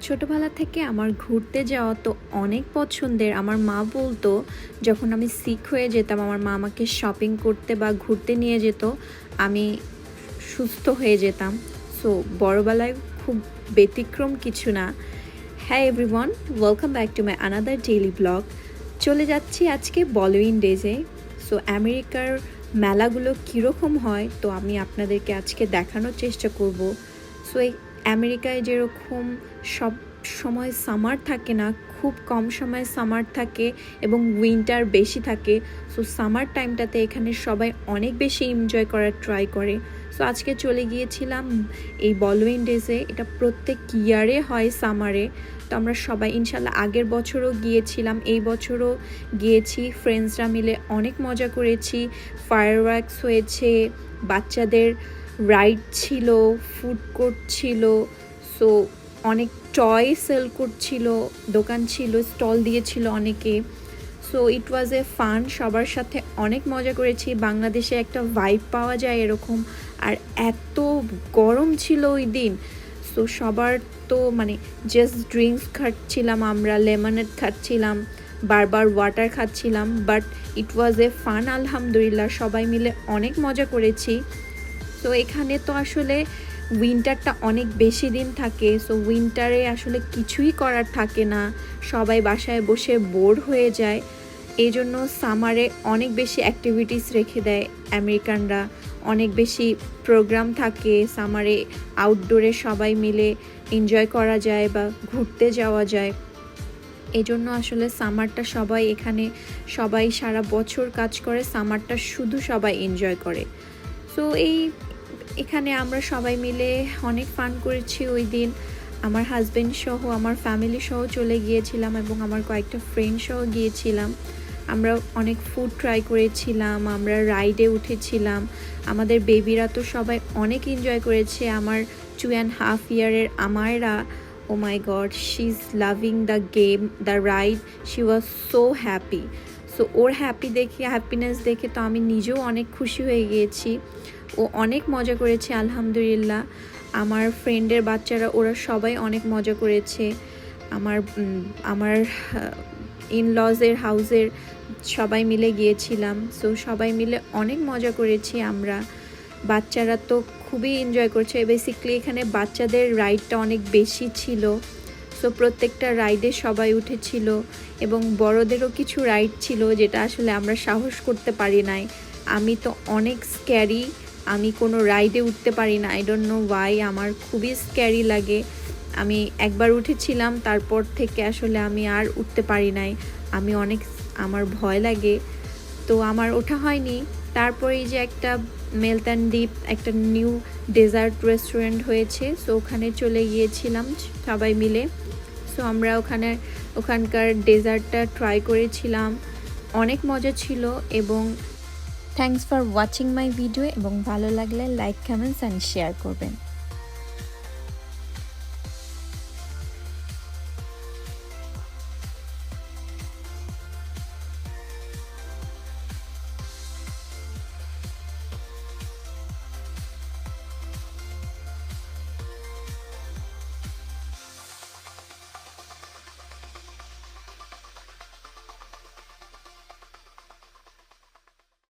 ছোটবেলা থেকে আমার ঘুরতে যাওয়া তো অনেক পছন্দের। আমার মা বলতো যখন আমি সিক হয়ে যেতাম আমার মা আমাকে শপিং করতে বা ঘুরতে নিয়ে যেত, আমি সুস্থ হয়ে যেতাম। সো বড়বেলায় খুব ব্যতিক্রম কিছু না। হ্যাঁ everyone, welcome back to my another daily blog. চলে যাচ্ছি আজকে বলিউড ডেজে। সো আমেরিকার মেলাগুলো কীরকম হয় তো আমি আপনাদেরকে আজকে দেখানোর চেষ্টা করব। সো এই আমেরিকায় যেরকম সব সময় সামার থাকে না, খুব কম সময় সামার থাকে এবং উইন্টার বেশি থাকে। সো সামার টাইমটাতে এখানে সবাই অনেক বেশি এনজয় করার ট্রাই করে। সো আজকে চলে গিয়েছিলাম এই বলিউড ডেজে। এটা প্রত্যেক ইয়ারে হয় সামারে। তো আমরা সবাই ইনশাল্লাহ আগের বছরও গিয়েছিলাম, এই বছরও গিয়েছি। ফ্রেন্ডসরা মিলে অনেক মজা করেছি। ফায়ারওয়ার্কস হয়েছে, বাচ্চাদের রাইড ছিল, ফুড কোর্ট ছিল। সো অনেক টয় সেল করছিল, দোকান ছিল, স্টল দিয়েছিল অনেকে। So it was A fun. সবার সাথে অনেক মজা করেছি। বাংলাদেশে একটা ভাইব পাওয়া যায় এরকম। আর এত গরম ছিল ওই দিন। সো সবার তো মানে জাস্ট ড্রিঙ্কস খাচ্ছিলাম, আমরা লেমনেড খাচ্ছিলাম, বারবার ওয়াটার খাচ্ছিলাম। But it was A fun. আলহামদুলিল্লাহ সবাই মিলে অনেক মজা করেছি। তো এখানে তো আসলে উইন্টারটা অনেক বেশি দিন থাকে। সো উইন্টারে আসলে কিছুই করার থাকে না, সবাই বাসায় বসে বোর হয়ে যায়। এই জন্য সামারে অনেক বেশি অ্যাক্টিভিটিস রেখে দেয় আমেরিকানরা। অনেক বেশি প্রোগ্রাম থাকে সামারে, আউটডোরে সবাই মিলে এনজয় করা যায় বা ঘুরতে যাওয়া যায়। এই জন্য আসলে সামারটা সবাই এখানে সবাই সারা বছর কাজ করে, সামারটা শুধু সবাই এনজয় করে। সো এখানে আমরা সবাই মিলে অনেক ফান করেছি ওই দিন। আমার হাজব্যান্ড সহ আমার ফ্যামিলি সহ চলে গিয়েছিলাম এবং আমার কয়েকটা ফ্রেন্ড সহ গিয়েছিলাম। আমরা অনেক ফুড ট্রাই করেছিলাম, আমরা রাইডে উঠেছিলাম। আমাদের বেবিরা তো সবাই অনেক এনজয় করেছে। আমার 2.5 ইয়ারের Amayra, oh my god, she is loving the game, the ride. She was so happy. So ওর হ্যাপিনেস দেখে তো আমি নিজেও অনেক খুশি হয়ে গিয়েছি। ও অনেক মজা করেছে আলহামদুলিল্লাহ। আমার ফ্রেন্ডের বাচ্চারা ওরা সবাই অনেক মজা করেছে। আমার ইনলজের হাউসের সবাই মিলে গিয়েছিলাম। সো সবাই মিলে অনেক মজা করেছি আমরা। বাচ্চারা তো খুবই এনজয় করছে। বেসিক্যালি এখানে বাচ্চাদের রাইডটা অনেক বেশি ছিল। সো প্রত্যেকটা রাইডে সবাই উঠেছিল এবং বড়দেরও কিছু রাইড ছিল যেটা আসলে আমরা সাহস করতে পারি নাই। আমি তো অনেক স্ক্যারি, আমি কোনো রাইডে উঠতে পারি না। আই ডোন্ট নো ওয়াই, আমার খুবই স্ক্যারি লাগে। আমি একবার উঠেছিলাম, তারপর থেকে আসলে আমি আর উঠতে পারি নাই। আমার ভয় লাগে, তো আমার ওঠা হয়নি। তারপরে এই যে একটা মেলতান দ্বীপ, একটা নিউ ডেজার্ট রেস্টুরেন্ট হয়েছে, সো ওখানে চলে গিয়েছিলাম সবাই মিলে। সো আমরা ওখানকার ডেজার্টটা ট্রাই করেছিলাম, অনেক মজা ছিল। এবং thanks for watching my video, এবং ভালো লাগলে লাইক, কমেন্টস অ্যান্ড শেয়ার করবেন।